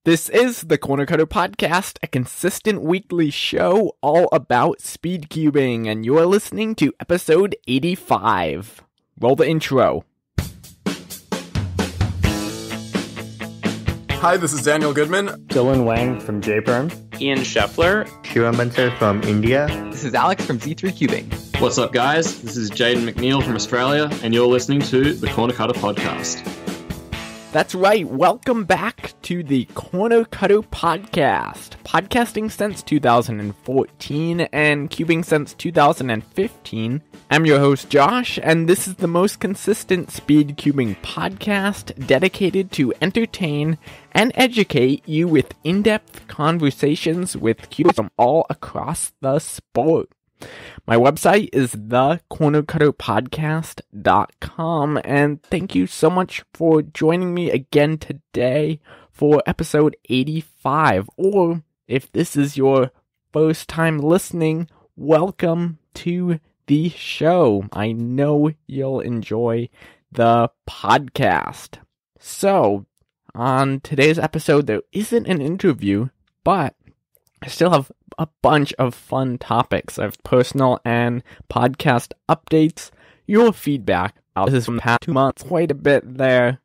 This is the Corner Cutter Podcast, a consistent weekly show all about speed cubing, and you're listening to episode 85. Roll the intro. Hi, this is Daniel Goodman. Dylan Wang from JPerm. Ian Scheffler. Shivam Bansal from India. This is Alex from Z3 Cubing. What's up, guys? This is Jaden McNeil from Australia, and you're listening to the Corner Cutter Podcast. That's right, welcome back to the Corner Cutter Podcast. Podcasting since 2014 and cubing since 2015. I'm your host Josh, and this is the most consistent speed cubing podcast dedicated to entertain and educate you with in-depth conversations with cubers from all across the sport. My website is thecornercutterpodcast.com, and thank you so much for joining me again today for episode 85, or if this is your first time listening, welcome to the show. I know you'll enjoy the podcast. So, on today's episode, there isn't an interview, but I still have a bunch of fun topics. I have personal and podcast updates, your feedback. This is from the past 2 months, quite a bit there.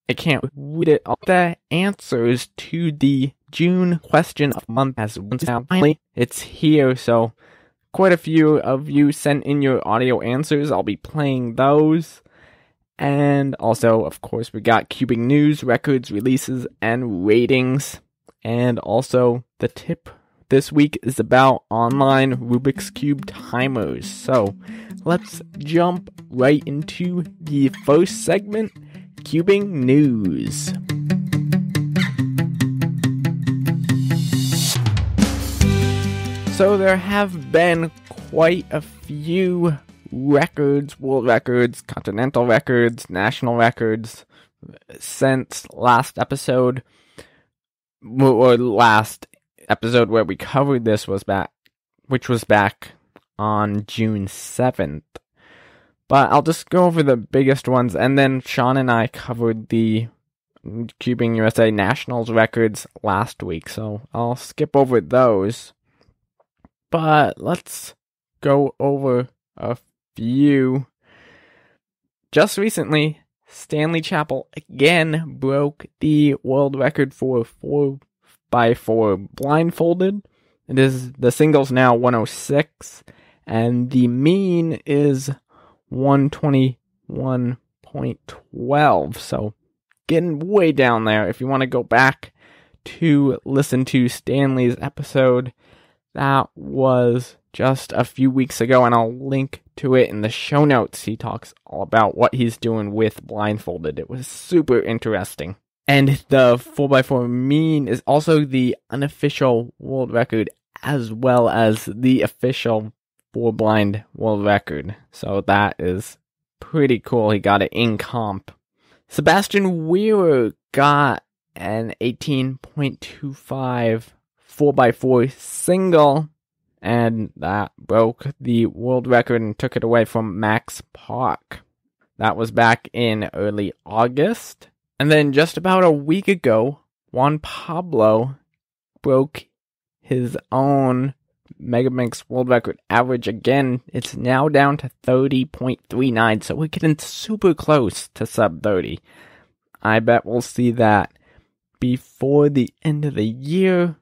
I can't read it all. The answers to the June question of the month as now. Finally, it's here, so quite a few of you sent in your audio answers. I'll be playing those. And also, of course, we got cubing news, records, releases, and ratings. And also, the tip this week is about online Rubik's Cube timers. So, let's jump right into the first segment, cubing news. So, there have been quite a few records, world records, continental records, national records, since last episode, or last episode where we covered this was back, which was back on June 7th. But I'll just go over the biggest ones, and then Sean and I covered the Cubing USA Nationals records last week, so I'll skip over those. But let's go over a few. Just recently, Stanley Chappell again broke the world record for 4x4 blindfolded. It is the singles now 106, and the mean is 121.12. So getting way down there. If you want to go back to listen to Stanley's episode, that was just a few weeks ago, and I'll link to it in the show notes. He talks all about what he's doing with blindfolded. It was super interesting. And the 4x4 mean is also the unofficial world record as well as the official 4-blind world record. So that is pretty cool. He got it in comp. Sebastian Wheeler got an 18.25 4x4 single, and that broke the world record and took it away from Max Park. That was back in early August. And then just about a week ago, Juan Pablo broke his own Megaminx world record average again. It's now down to 30.39, so we're getting super close to sub 30. I bet we'll see that before the end of the year.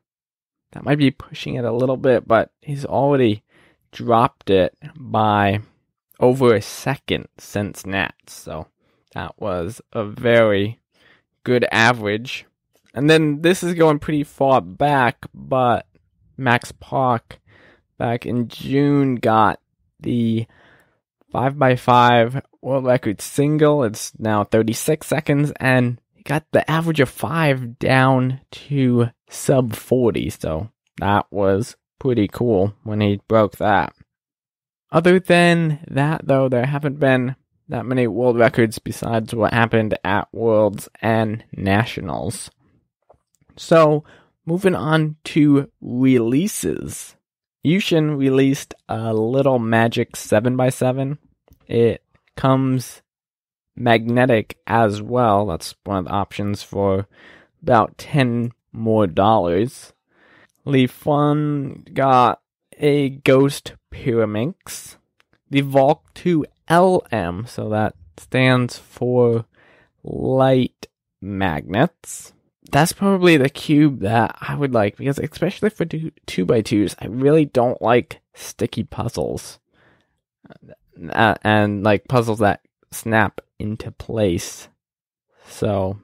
That might be pushing it a little bit, but he's already dropped it by over a second since Nats, so that was a very good average. And then this is going pretty far back, but Max Park back in June got the 5x5 world record single. It's now 36 seconds, and he got the average of 5 down to sub 40, so that was pretty cool when he broke that. Other than that, though, there haven't been that many world records besides what happened at Worlds and Nationals. So, moving on to releases. Yushin released a little magic 7x7. It comes magnetic as well. That's one of the options for about $10 more dollars. Lee Fun got a Ghost Pyraminx. The Volk 2 LM, so that stands for light magnets. That's probably the cube that I would like, because especially for 2x2s, I really don't like sticky puzzles. And like puzzles that snap into place. So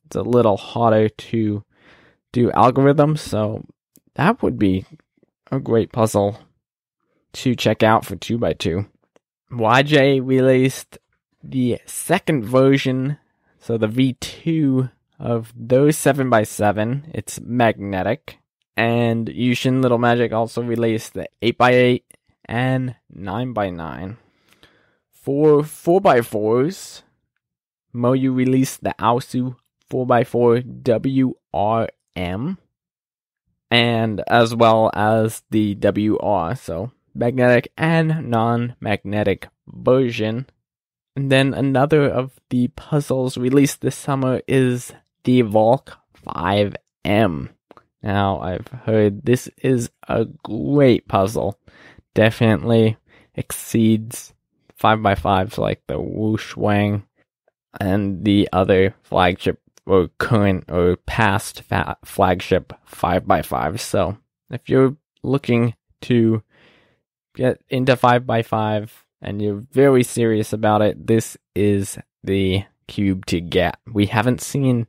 it's a little harder to do algorithms, so that would be a great puzzle to check out for 2x2. YJ released the second version, so the V2 of those 7x7. It's magnetic. And Yushin Little Magic also released the 8x8 and 9x9. For 4x4s, Moyu released the Aosu 4x4 WRM, and as well as the WR, so magnetic and non-magnetic version. And then another of the puzzles released this summer is the Volk 5M. Now, I've heard this is a great puzzle. Definitely exceeds 5x5s like the Whoosh Wang and the other flagship or current or past flagship 5x5s. So if you're looking to get into 5x5 and you're very serious about it, this is the cube to get. We haven't seen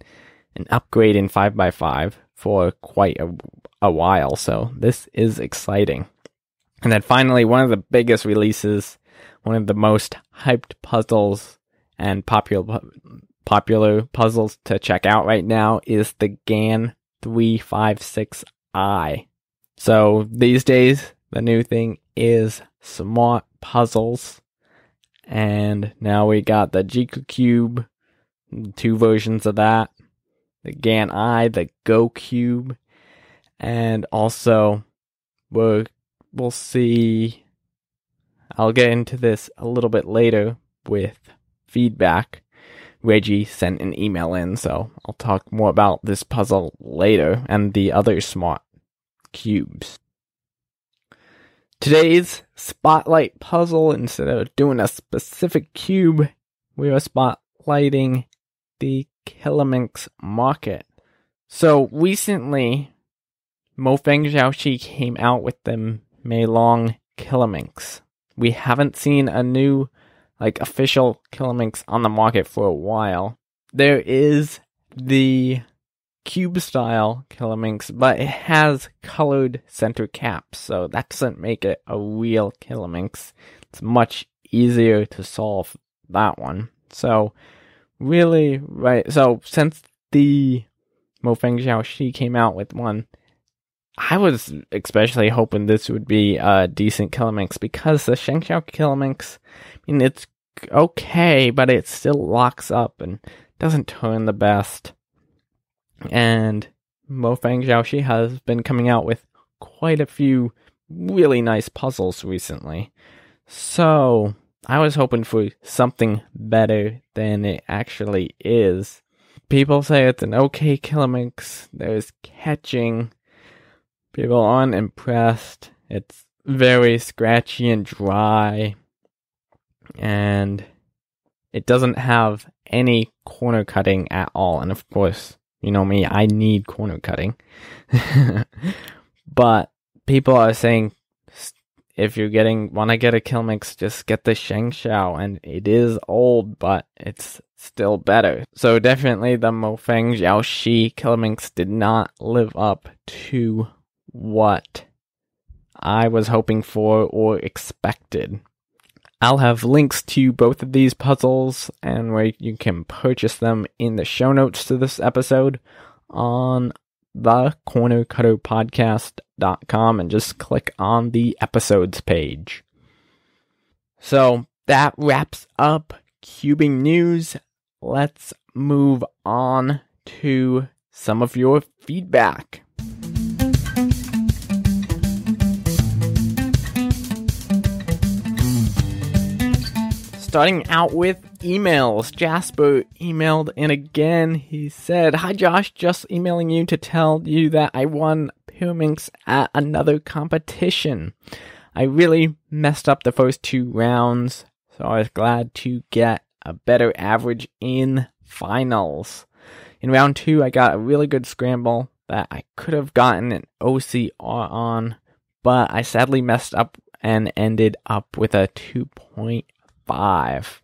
an upgrade in 5x5 for quite a while, so this is exciting. And then finally, one of the biggest releases, one of the most hyped puzzles and popular puzzles to check out right now is the GAN 356i. So these days, the new thing is smart puzzles. And now we got the Jiku Cube, 2 versions of that, the GAN I, the Go Cube, and also we'll see, I'll get into this a little bit later with feedback. Reggie sent an email in, so I'll talk more about this puzzle later and the other smart cubes. Today's spotlight puzzle, instead of doing a specific cube, we are spotlighting the Killaminx market. So recently, Mofeng Xiaoxi came out with the Meilong Killaminx. We haven't seen a new official Killaminx on the market for a while. There is the cube style Killaminx, but it has colored center caps, so that doesn't make it a real Killaminx. It's much easier to solve that one. So really, right, so since the Mofeng Xiaoxi came out with one, I was especially hoping this would be a decent Killaminx, because the Shengxiao Killaminx, I mean, it's okay, but it still locks up and doesn't turn the best. And Mofeng Xiaoxi has been coming out with quite a few really nice puzzles recently. So I was hoping for something better than it actually is. People say it's an okay Killaminx. There's catching. People aren't impressed. It's very scratchy and dry. And it doesn't have any corner cutting at all. And of course, you know me, I need corner cutting. But people are saying, if you're want to get a Killaminx, just get the Shengxiao. And it is old, but it's still better. So definitely the Mofeng Xiaoxi Killaminx did not live up to what I was hoping for or expected. I'll have links to both of these puzzles and where you can purchase them in the show notes to this episode on thecornercutterpodcast.com, and just click on the episodes page. So that wraps up cubing news. Let's move on to some of your feedback. Starting out with emails. Jasper emailed in again. He said, "Hi Josh, just emailing you to tell you that I won Pyraminx at another competition. I really messed up the first 2 rounds, so I was glad to get a better average in finals. In round 2, I got a really good scramble that I could have gotten an OCR on, but I sadly messed up and ended up with a 2.5.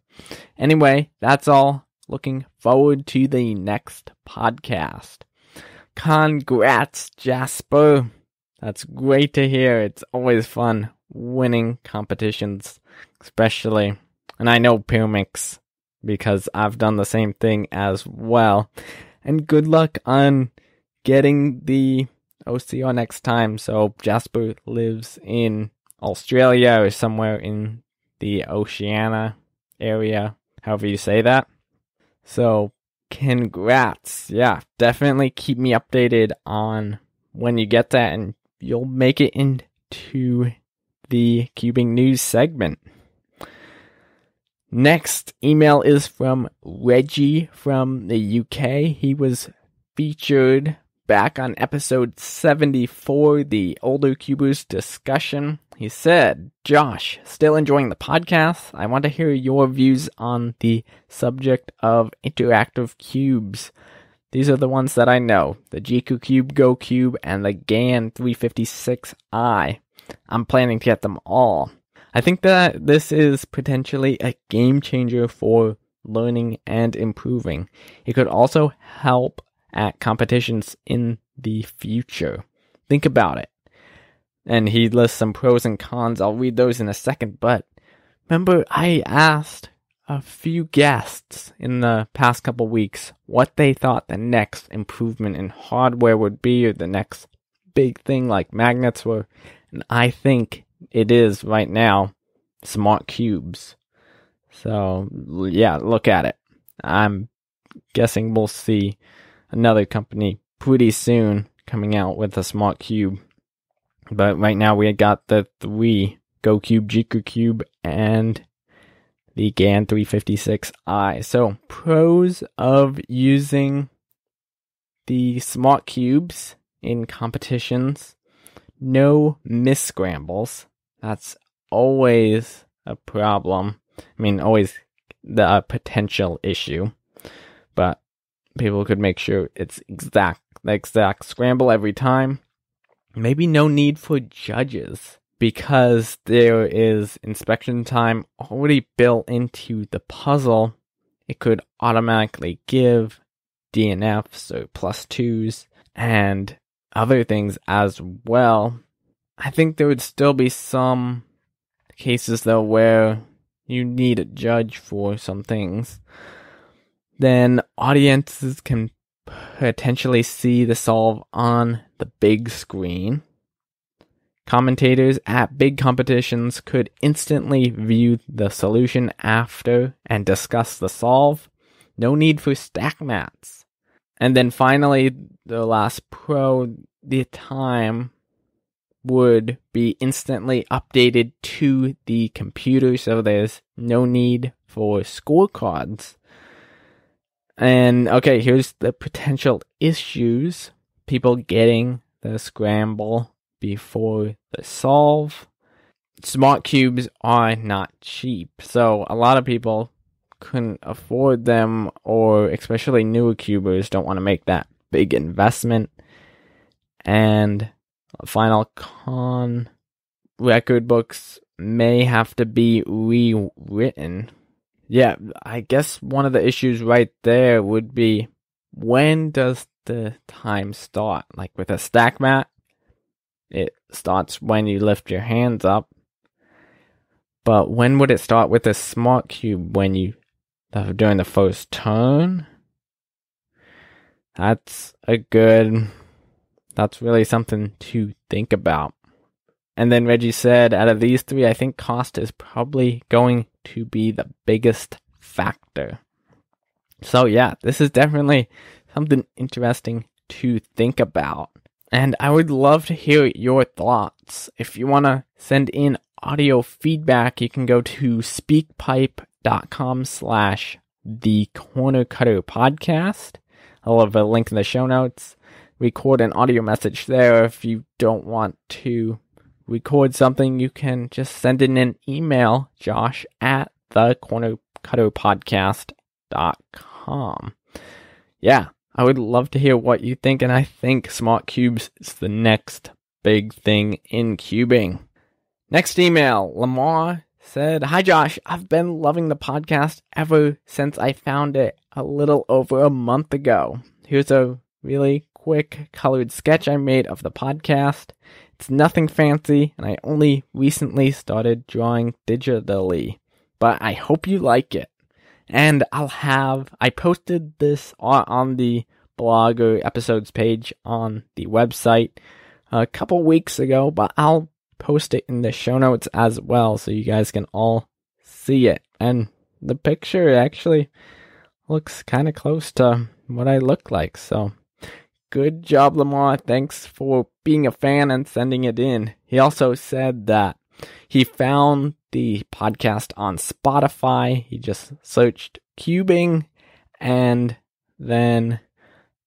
Anyway, that's all. Looking forward to the next podcast." Congrats, Jasper. That's great to hear. It's always fun winning competitions, especially. And I know Pyraminx because I've done the same thing as well. And good luck on getting the OCR next time. So Jasper lives in Australia or somewhere in the Oceania area, however you say that. So congrats. Yeah, definitely keep me updated on when you get that, and you'll make it into the Cubing News segment. Next email is from Reggie from the UK. He was featured back on episode 74, the Older Cubers discussion. He said, "Josh, still enjoying the podcast. I want to hear your views on the subject of interactive cubes. These are the ones that I know, the Jiku Cube, Go Cube, and the GAN 356i. I'm planning to get them all. I think that this is potentially a game changer for learning and improving. It could also help at competitions in the future. Think about it." And he lists some pros and cons. I'll read those in a second, but remember I asked a few guests in the past couple weeks what they thought the next improvement in hardware would be, or the next big thing like magnets were, and I think it is right now smart cubes. So yeah, look at it. I'm guessing we'll see another company pretty soon coming out with a smart cube. But right now we got the 3 Go Cube, Jiku Cube, and the GAN 356i. So pros of using the smart cubes in competitions: no misscrambles. That's always a problem. I mean, always the potential issue. But people could make sure it's the exact scramble every time. Maybe no need for judges, because there is inspection time already built into the puzzle. It could automatically give DNFs or +2s and other things as well. I think there would still be some cases though where you need a judge for some things. Then audiences can potentially see the solve on the big screen. Commentators at big competitions could instantly view the solution after and discuss the solve. No need for stack mats. And then finally, the last pro, the time would be instantly updated to the computer, so there's no need for scorecards. And okay, here's the potential issues. People getting the scramble before the solve. Smart cubes are not cheap, so a lot of people couldn't afford them, or especially newer cubers don't want to make that big investment. And final con, record books may have to be rewritten. Yeah, I guess one of the issues right there would be, when does the time start? Like with a stack mat, it starts when you lift your hands up. But when would it start with a smart cube? When you during the first turn? That's really something to think about. And then Reggie said, out of these 3, I think cost is probably going to be the biggest factor. So yeah, this is definitely something interesting to think about. And I would love to hear your thoughts. If you want to send in audio feedback, you can go to speakpipe.com facebook.com/thecornercutterpodcast. I'll have a link in the show notes. Record an audio message there. If you don't want to record something, you can just send in an email, josh@thecornercutterpodcast.com. Yeah, I would love to hear what you think, and I think smart cubes is the next big thing in cubing. Next email, Lamar said, "Hi Josh, I've been loving the podcast ever since I found it a little over a month ago. Here's a really quick colored sketch I made of the podcast. It's nothing fancy, and I only recently started drawing digitally, but I hope you like it. And I posted this on the blog or episodes page on the website a couple weeks ago, but I'll post it in the show notes as well so you guys can all see it. And the picture actually looks kind of close to what I look like, so good job, Lamar. Thanks for being a fan and sending it in." He also said that he found the podcast on Spotify. He just searched cubing and then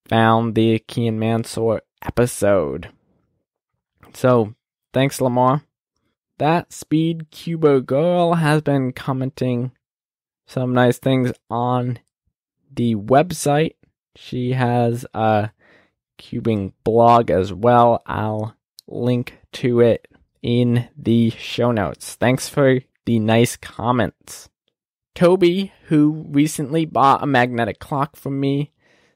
found the Key and Mansour episode. So, thanks, Lamar. That Speed Cuber girl has been commenting some nice things on the website. She has a cubing blog as well. I'll link to it in the show notes. Thanks for the nice comments. Toby, who recently bought a magnetic clock from me,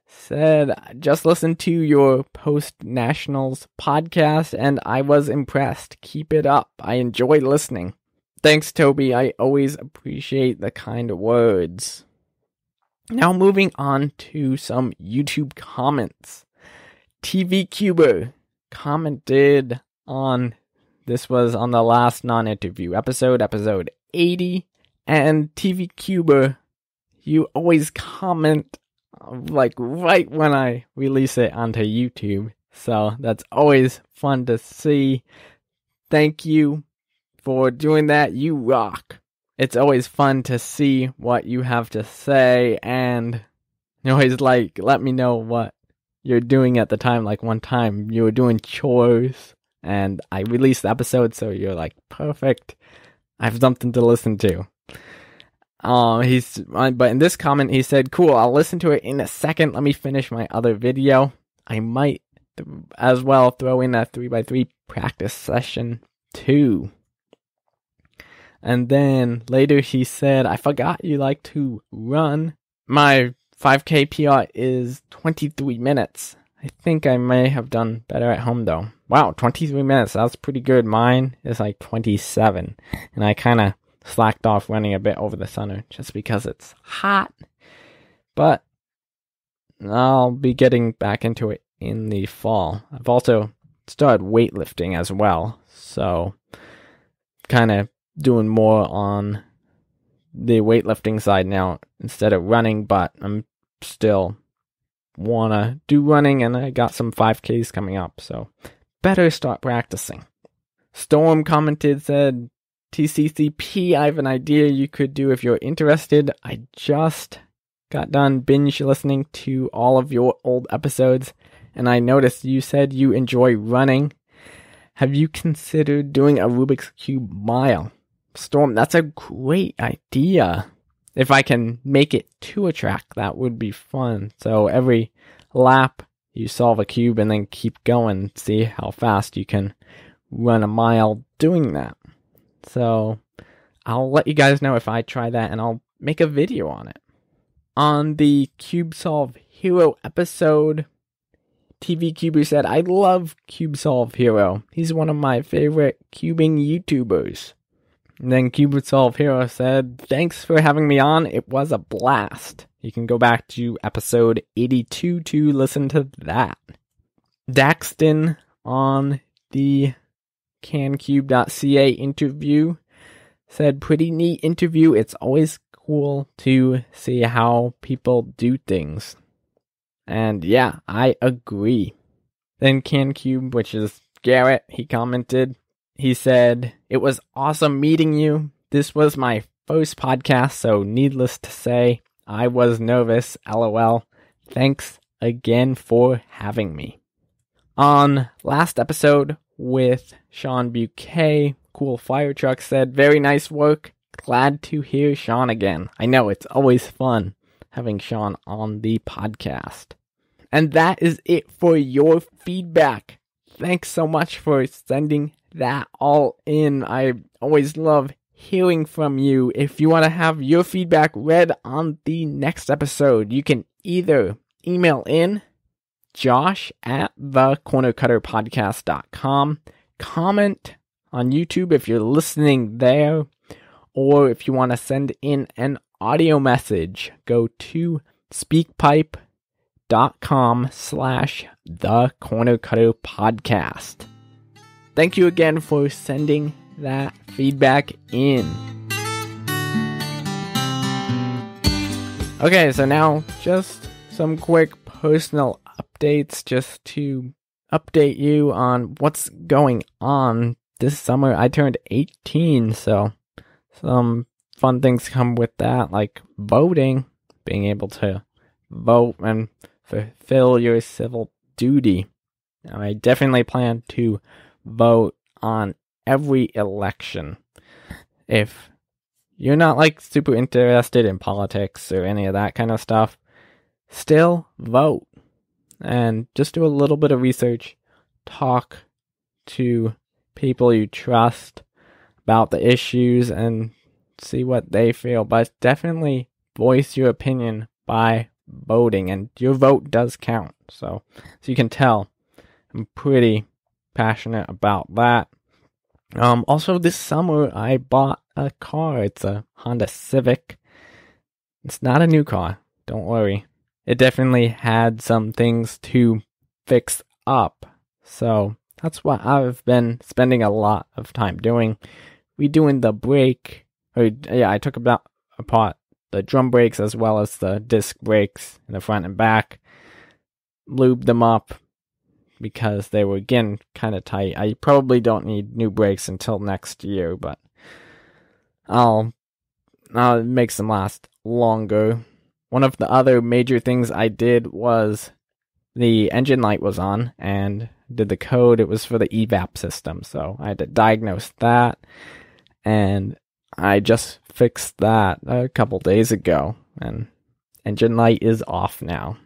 said, "Just listened to your post-nationals podcast and I was impressed. Keep it up. I enjoy listening." Thanks, Toby. I always appreciate the kind words. Now moving on to some YouTube comments. TV Cuber commented on, this was on the last non-interview episode 80, and TV Cuber, you always comment like right when I release it onto YouTube, so that's always fun to see. Thank you for doing that. You rock. It's always fun to see what you have to say, and you always let me know what you're doing at the time. Like one time you were doing chores and I released the episode, so you're like, perfect, I have something to listen to. But in this comment he said, "Cool, I'll listen to it in a second. Let me finish my other video. I might as well throw in a 3x3 practice session too." And then later he said, "I forgot you like to run. My 5K PR is 23 minutes. I think I may have done better at home though." Wow, 23 minutes. That's pretty good. Mine is like 27. And I kind of slacked off running a bit over the summer just because it's hot. But I'll be getting back into it in the fall. I've also started weightlifting as well. So kind of doing more on the weightlifting side now instead of running, but I'm still want to do running, and I got some 5Ks coming up, so better start practicing. Storm commented, said, "TCCP, I have an idea you could do if you're interested. I just got done binge listening to all of your old episodes, and I noticed you said you enjoy running. Have you considered doing a Rubik's Cube mile?" Storm, that's a great idea. If I can make it to a track, that would be fun. So every lap, you solve a cube and then keep going. See how fast you can run a mile doing that. So I'll let you guys know if I try that, and I'll make a video on it. On the Cube Solve Hero episode, TV Cuber said, "I love Cube Solve Hero. He's one of my favorite cubing YouTubers." And then Cube Solve Hero said, "Thanks for having me on. It was a blast." You can go back to episode 82 to listen to that. Daxton on the cancube.ca interview said, "Pretty neat interview. It's always cool to see how people do things." And yeah, I agree. Then CanCube, which is Garrett, he commented. He said, "It was awesome meeting you. This was my first podcast, so needless to say, I was nervous, lol. Thanks again for having me. On last episode with Sean Bouquet, Cool Fire Truck said, very nice work. Glad to hear Sean again. I know, it's always fun having Sean on the podcast. And that is it for your feedback. Thanks so much for sending that all in. I always love hearing from you. If you want to have your feedback read on the next episode, you can either email in josh@thecornercutterpodcast.com, comment on YouTube if you're listening there, or if you want to send in an audio message, go to speakpipe.com/thecornercutterpodcast. Thank you again for sending that feedback in. Okay, so now just some quick personal updates just to update you on what's going on this summer. I turned 18, so some fun things come with that, like voting, being able to vote and fulfill your civil duty. I definitely plan to vote on every election. If you're not like super interested in politics or any of that kind of stuff, still vote and just do a little bit of research. Talk to people you trust about the issues and see what they feel, but definitely voice your opinion by voting, and your vote does count. So you can tell I'm pretty passionate about that. Also this summer I bought a car. It's a Honda Civic. It's not a new car, don't worry. It definitely had some things to fix up. So that's what I've been spending a lot of time doing. Redoing the brake. I took apart the drum brakes as well as the disc brakes in the front and back. Lubed them up because they were, again, kind of tight. I probably don't need new brakes until next year, but I'll make them last longer. One of the other major things I did was the engine light was on and did the code. It was for the evap system, so I had to diagnose that, and I just fixed that a couple days ago, and engine light is off now.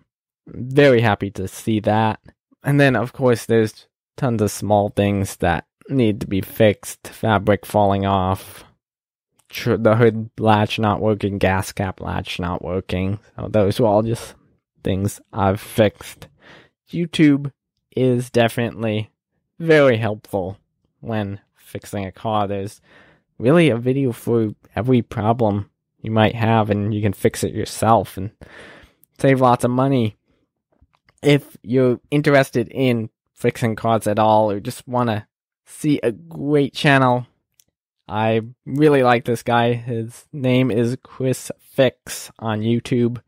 Very happy to see that. And then, of course, there's tons of small things that need to be fixed. Fabric falling off, the hood latch not working, gas cap latch not working. So those were all just things I've fixed. YouTube is definitely very helpful when fixing a car. There's really a video for every problem you might have, and you can fix it yourself and save lots of money. If you're interested in fixing cars at all, or just want to see a great channel, I really like this guy. His name is Chris Fix on YouTube.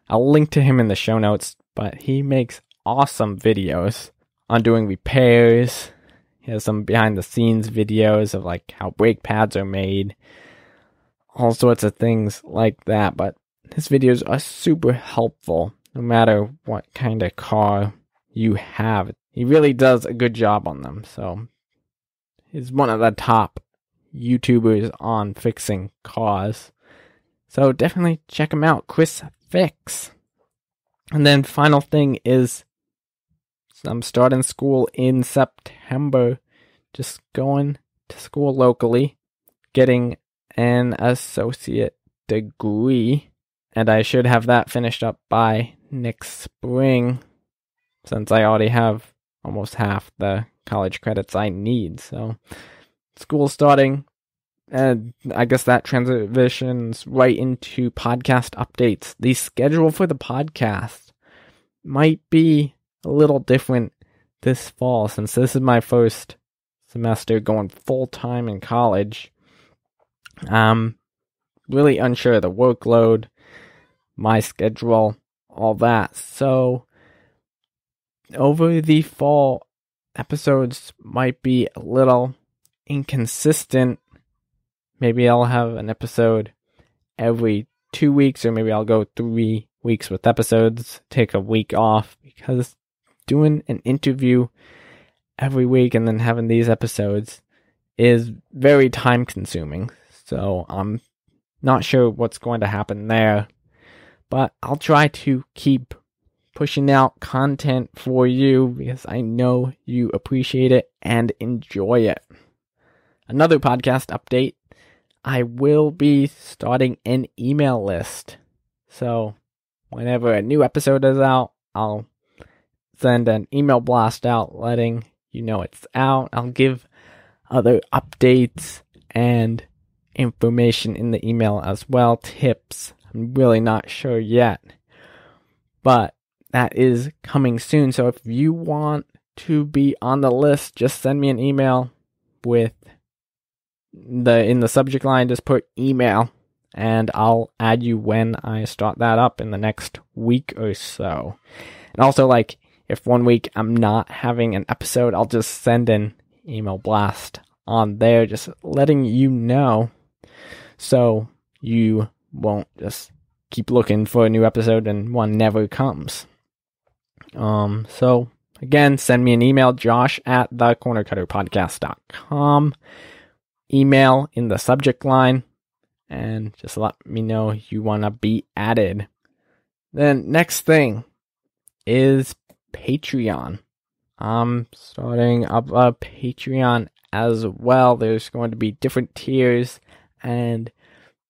I'll link to him in the show notes, but he makes awesome videos on doing repairs. He has some behind the scenes videos of like how brake pads are made, all sorts of things like that, but his videos are super helpful no matter what kind of car you have. He really does a good job on them, so he's one of the top YouTubers on fixing cars. So definitely check him out, Chris Fix. And then final thing is, I'm starting school in September, just going to school locally, getting an associate degree, and I should have that finished up by next spring, since I already have almost half the college credits I need. So school's starting, and I guess that transitions right into podcast updates. The schedule for the podcast might be a little different this fall, since this is my first semester going full-time in college. I'm really unsure of the workload, my schedule, all that. So over the fall, episodes might be a little inconsistent. Maybe I'll have an episode every 2 weeks, or maybe I'll go 3 weeks with episodes, take a week off, because doing an interview every week and then having these episodes is very time consuming. So I'm not sure what's going to happen there, but I'll try to keep pushing out content for you because I know you appreciate it and enjoy it. Another podcast update, I will be starting an email list. So whenever a new episode is out, I'll send an email blast out letting you know it's out. I'll give other updates and information in the email as well, tips. I'm really not sure yet, but that is coming soon. So if you want to be on the list, just send me an email with in the subject line, just put email, and I'll add you when I start that up in the next week or so. And also, like, if 1 week I'm not having an episode, I'll just send an email blast on there, just letting you know, so you won't just keep looking for a new episode and one never comes. So again, send me an email, josh@thecornercutterpodcast.com. Email in the subject line, and just let me know you want to be added. Then next thing is Patreon. I'm starting up a Patreon as well. There's going to be different tiers, and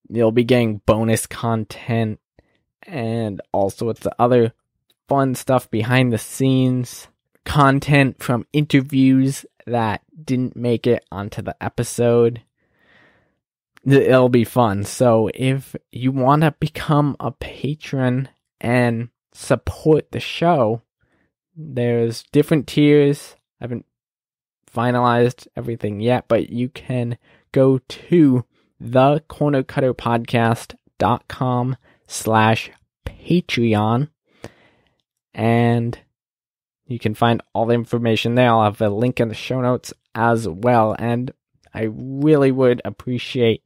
you'll be getting bonus content and all sorts of other fun stuff behind the scenes, content from interviews that didn't make it onto the episode. It'll be fun. So if you want to become a patron and support the show, there's different tiers. I haven't finalized everything yet, but you can go to thecornercutterpodcast.com/Patreon, and you can find all the information there. I'll have a link in the show notes as well, and I really would appreciate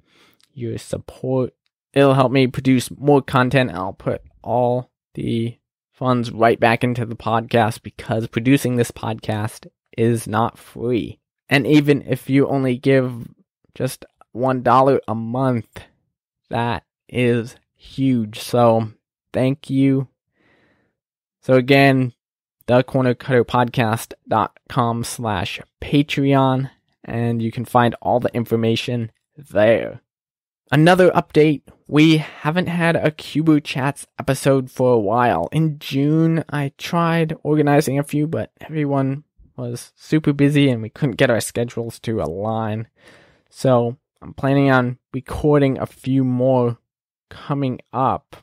your support. It'll help me produce more content. I'll put all the funds right back into the podcast, because producing this podcast is not free. And even if you only give just $1 a month, that is huge. So thank you. So again, thecornercutterpodcast.com/Patreon, and you can find all the information there. Another update, we haven't had a Cubo Chats episode for a while. In June, I tried organizing a few, but everyone was super busy and we couldn't get our schedules to align. So I'm planning on recording a few more coming up.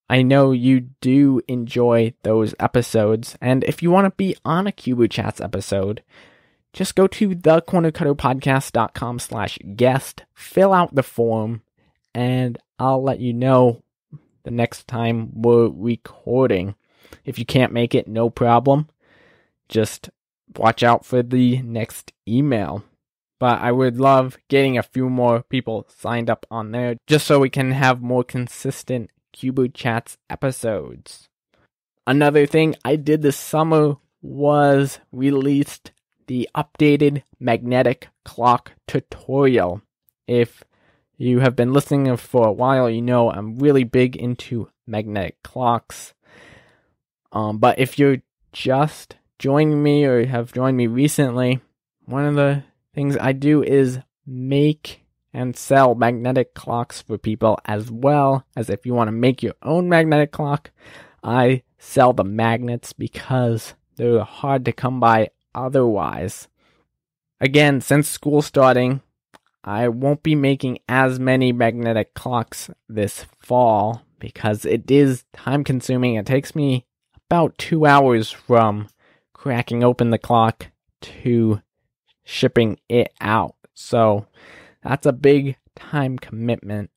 I know you do enjoy those episodes, and if you want to be on a Cubo Chats episode, just go to thecornercutterpodcast.com/guest, fill out the form, and I'll let you know the next time we're recording. If you can't make it, no problem. Just watch out for the next email. But I would love getting a few more people signed up on there, just so we can have more consistent Cubo Chats episodes. Another thing I did this summer was released the updated magnetic clock tutorial. If you have been listening for a while, you know I'm really big into magnetic clocks. But if you're just joining me or have joined me recently, one of the things I do is make and sell magnetic clocks for people, as well as if you want to make your own magnetic clock, I sell the magnets because they're hard to come by otherwise. Again, since school starting, I won't be making as many magnetic clocks this fall because it is time consuming. It takes me about 2 hours from cracking open the clock to shipping it out. So that's a big time commitment.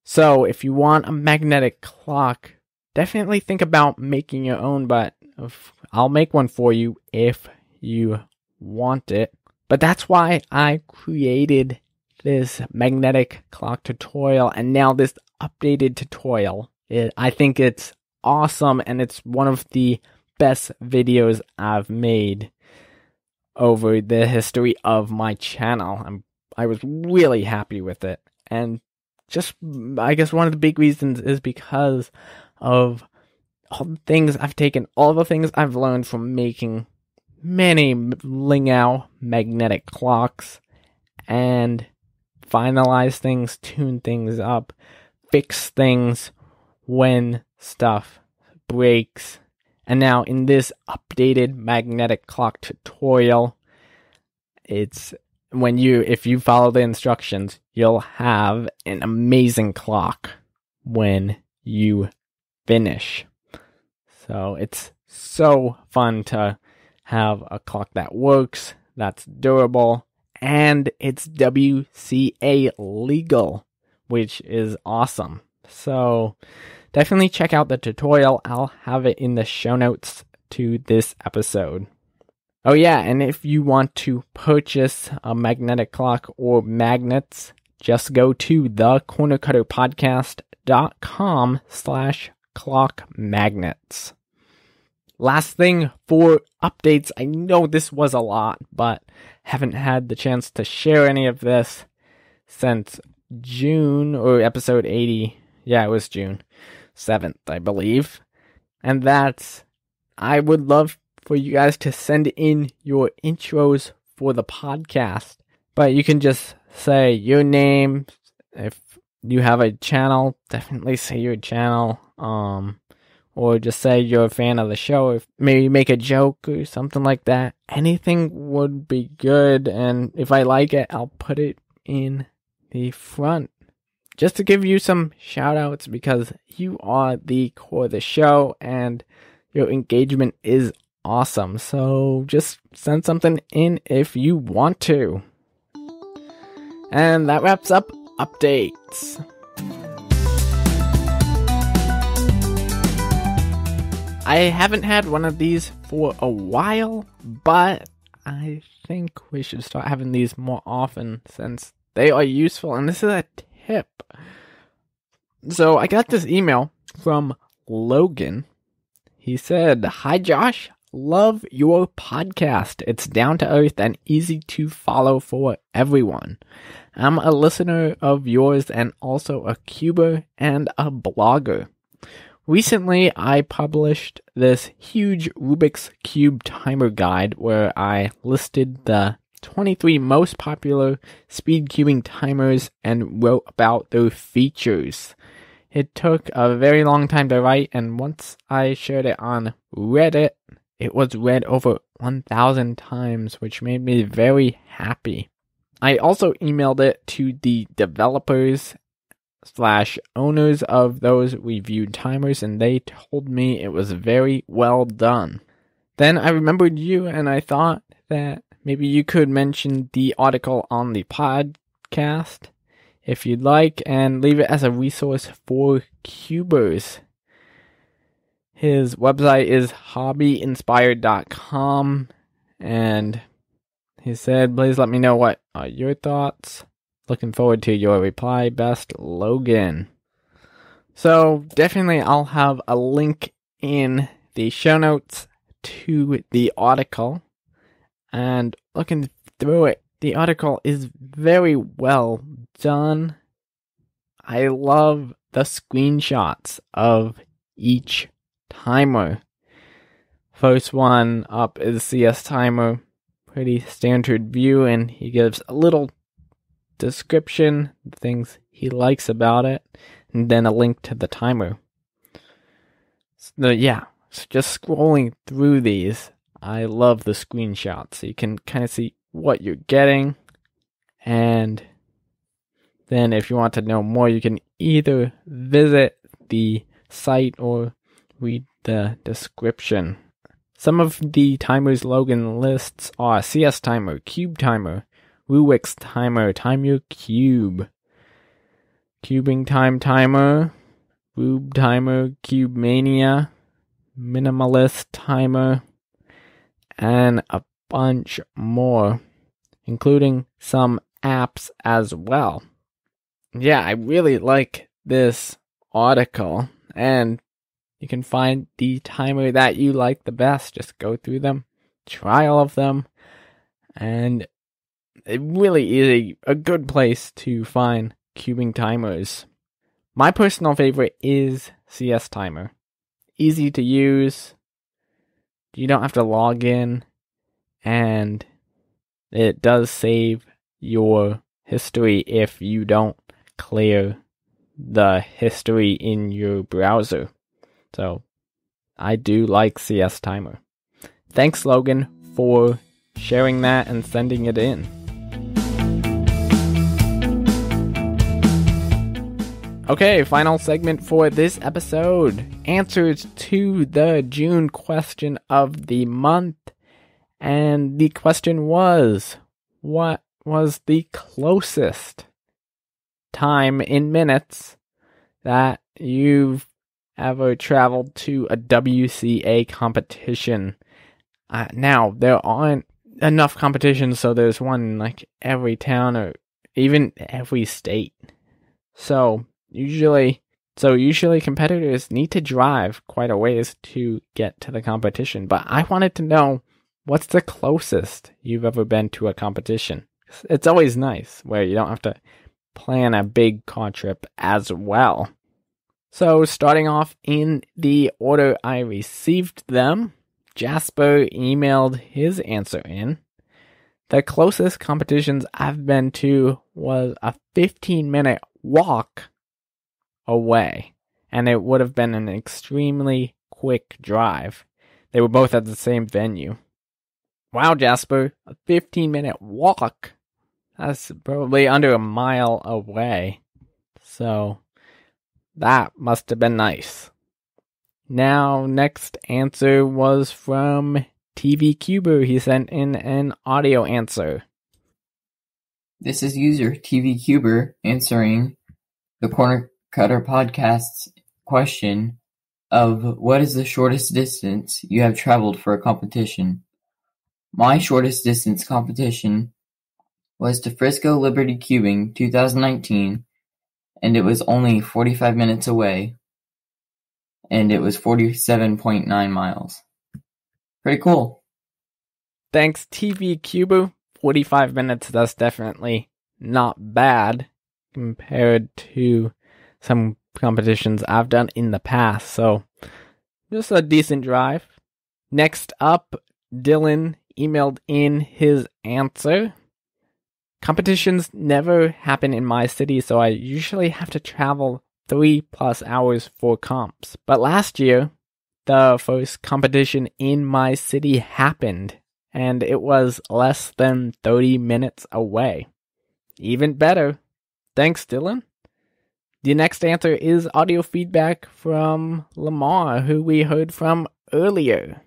So if you want a magnetic clock, definitely think about making your own, but I'll make one for you if you want it. But that's why I created this magnetic clock tutorial, and now this updated tutorial. I think it's awesome, and it's one of the best videos I've made over the history of my channel. I was really happy with it, and just, I guess one of the big reasons is because of all the things I've taken, all the things I've learned from making many Lingao magnetic clocks, and finalize things, tune things up, fix things when stuff breaks. And now in this updated magnetic clock tutorial, it's if you follow the instructions, you'll have an amazing clock when you finish. So it's so fun to have a clock that works, that's durable, and it's WCA legal, which is awesome. So definitely check out the tutorial. I'll have it in the show notes to this episode. Oh yeah, and if you want to purchase a magnetic clock or magnets, just go to thecornercutterpodcast.com/clockmagnets. Last thing for updates, I know this was a lot, but haven't had the chance to share any of this since June, or episode 80. Yeah, it was June 7th, I believe. And that's, I would love for you guys to send in your intros for the podcast. But you can just say your name. If you have a channel, definitely say your channel. Or just say you're a fan of the show. If maybe make a joke or something like that. Anything would be good. And if I like it, I'll put it in the front. Just to give you some shout outs, because you are the core of the show and your engagement is awesome. So just send something in if you want to. And that wraps up updates. I haven't had one of these for a while, but I think we should start having these more often since they are useful, and this is a tip. So I got this email from Logan. He said, "Hi Josh, love your podcast. It's down to earth and easy to follow for everyone. I'm a listener of yours and also a cuber and a blogger. Recently, I published this huge Rubik's Cube timer guide where I listed the 23 most popular speed cubing timers and wrote about their features. It took a very long time to write, and once I shared it on Reddit, it was read over 1,000 times, which made me very happy. I also emailed it to the developers/owners of those reviewed timers, and they told me it was very well done. Then I remembered you, and I thought that maybe you could mention the article on the podcast if you'd like, and leave it as a resource for cubers. His website is hobbyinspired.com, and he said, please let me know what are your thoughts. Looking forward to your reply. Best, Logan. So definitely I'll have a link in the show notes to the article. And looking through it, the article is very well done. I love the screenshots of each timer. First one up is CS timer. Pretty standard view, and he gives a little description, things he likes about it, and then a link to the timer. So just scrolling through these, I love the screenshots. So you can kind of see what you're getting, and then if you want to know more, you can either visit the site or read the description. Some of the timers Logan lists are CS timer, cube timer, Rubik's timer, time your cube, cubing time timer, Rube timer, Cube Mania, minimalist timer, and a bunch more, including some apps as well. Yeah, I really like this article, and you can find the timer that you like the best. Just go through them, try all of them, and it really is a good place to find cubing timers. My personal favorite is CS Timer. Easy to use. You don't have to log in, and it does save your history if you don't clear the history in your browser. So, I do like CS Timer. Thanks, Logan, for sharing that and sending it in. Okay, final segment for this episode. Answers to the June question of the month. And the question was, what was the closest time in minutes that you've ever traveled to a WCA competition? Now, there aren't enough competitions, so there's one in like every town or even every state. So usually competitors need to drive quite a ways to get to the competition. But I wanted to know, what's the closest you've ever been to a competition? It's always nice where you don't have to plan a big car trip as well. So starting off in the order I received them, Jasper emailed his answer in. The closest competitions I've been to was a 15-minute walk away, and it would have been an extremely quick drive. They were both at the same venue. Wow, Jasper, a 15-minute walk. That's probably under a mile away. So that must have been nice. Now, next answer was from TV Cuber. He sent in an audio answer. This is user TV Cuber answering the Corner Cutter Podcast's question of what is the shortest distance you have traveled for a competition? My shortest distance competition was to Frisco Liberty Cubing 2019, and it was only 45 minutes away, and it was 47.9 miles. Pretty cool. Thanks, TV Cuber. 45 minutes, that's definitely not bad compared to some competitions I've done in the past. So, just a decent drive. Next up, Dylan emailed in his answer. Competitions never happen in my city, so I usually have to travel 3+ hours for comps. But last year, the first competition in my city happened, and it was less than 30 minutes away. Even better. Thanks, Dylan. The next answer is audio feedback from Lamar, who we heard from earlier.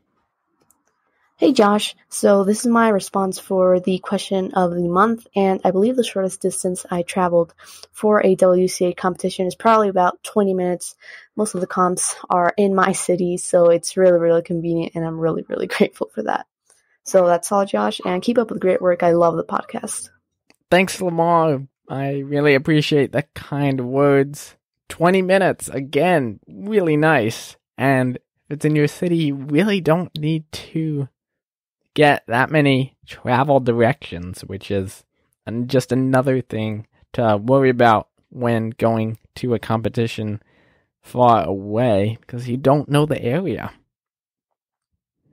Hey Josh, so this is my response for the question of the month, and I believe the shortest distance I traveled for a WCA competition is probably about 20 minutes. Most of the comps are in my city, so it's really, really convenient, and I'm really, really grateful for that. So that's all, Josh, and keep up with the great work. I love the podcast. Thanks, Lamar. I really appreciate the kind words. 20 minutes, again, really nice. And if it's in your city, you really don't need to get that many travel directions, which is just another thing to worry about when going to a competition far away, because you don't know the area.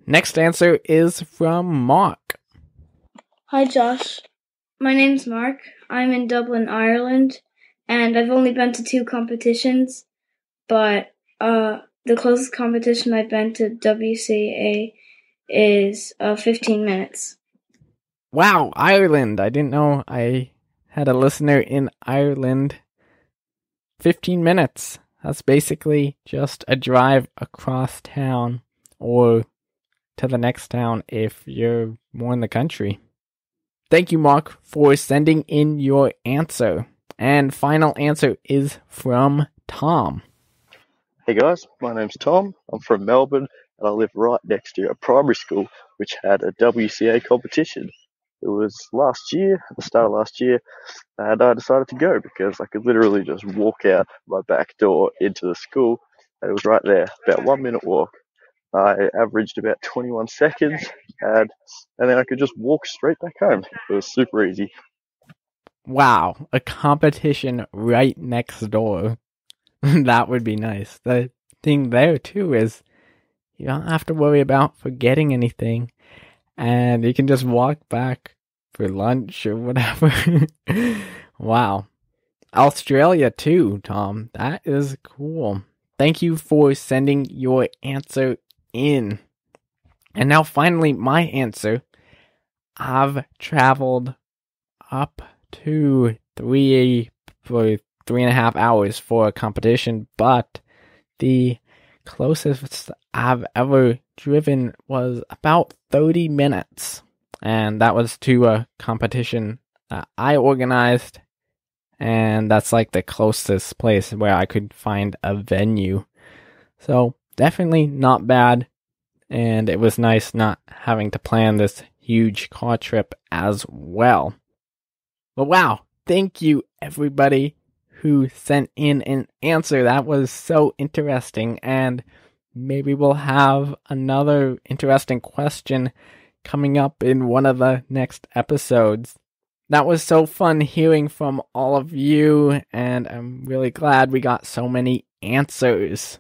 Next answer is from Mark. Hi Josh, my name's Mark. I'm in Dublin, Ireland, and I've only been to 2 competitions, but the closest competition I've been to WCA is 15 minutes. Wow, Ireland. I didn't know I had a listener in Ireland. 15 minutes. That's basically just a drive across town or to the next town if you're more in the country. Thank you, Mark, for sending in your answer. And final answer is from Tom. Hey guys, my name's Tom. I'm from Melbourne and I live right next to a primary school which had a WCA competition. It was last year, at the start of last year, and I decided to go because I could literally just walk out my back door into the school, and it was right there, about 1 minute walk. I averaged about 21 seconds, and then I could just walk straight back home. It was super easy. Wow, a competition right next door. That would be nice. The thing there, too, is you don't have to worry about forgetting anything, and you can just walk back for lunch or whatever. Wow. Australia, too, Tom. That is cool. Thank you for sending your answer in. And now, finally, my answer. I've traveled up to 3.5 hours for a competition, but the closest I've ever driven was about 30 minutes, and that was to a competition that I organized, and that's like the closest place where I could find a venue. So definitely not bad, and it was nice not having to plan this huge car trip as well. But wow, thank you everybody who sent in an answer. That was so interesting, and maybe we'll have another interesting question coming up in one of the next episodes. That was so fun hearing from all of you, and I'm really glad we got so many answers.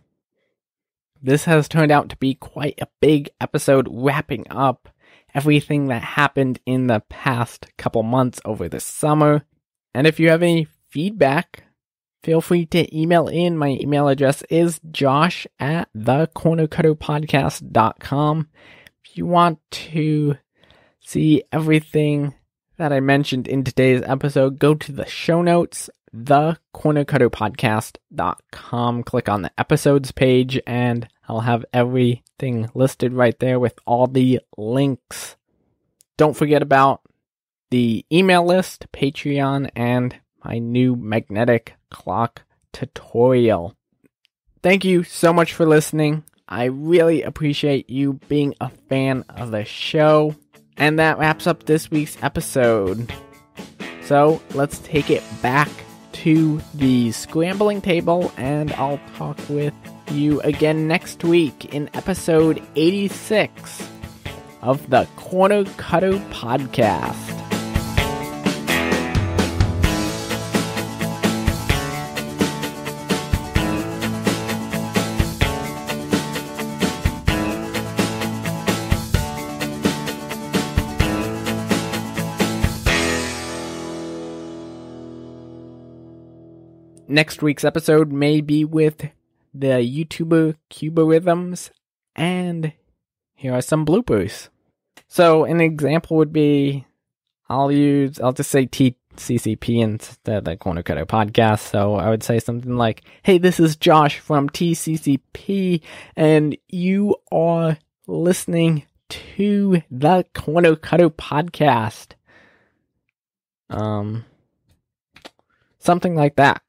This has turned out to be quite a big episode, wrapping up everything that happened in the past couple months over the summer. And if you have any feedback, feel free to email in. My email address is josh@thecornercutterpodcast.com. If you want to see everything that I mentioned in today's episode, go to the show notes, thecornercutterpodcast.com. Click on the episodes page, and I'll have everything listed right there with all the links. Don't forget about the email list, Patreon, and my new magnetic clock tutorial. Thank you so much for listening. I really appreciate you being a fan of the show. And that wraps up this week's episode. So let's take it back to the scrambling table, and I'll talk with you again next week in episode 86 of the Corner Cutter Podcast. Next week's episode may be with the YouTuber Cubarhythms, and here are some bloopers. So an example would be, I'll just say TCCP instead of the Corner Cutter Podcast. So I would say something like, hey, this is Josh from TCCP, and you are listening to the Corner Cutter Podcast. Something like that.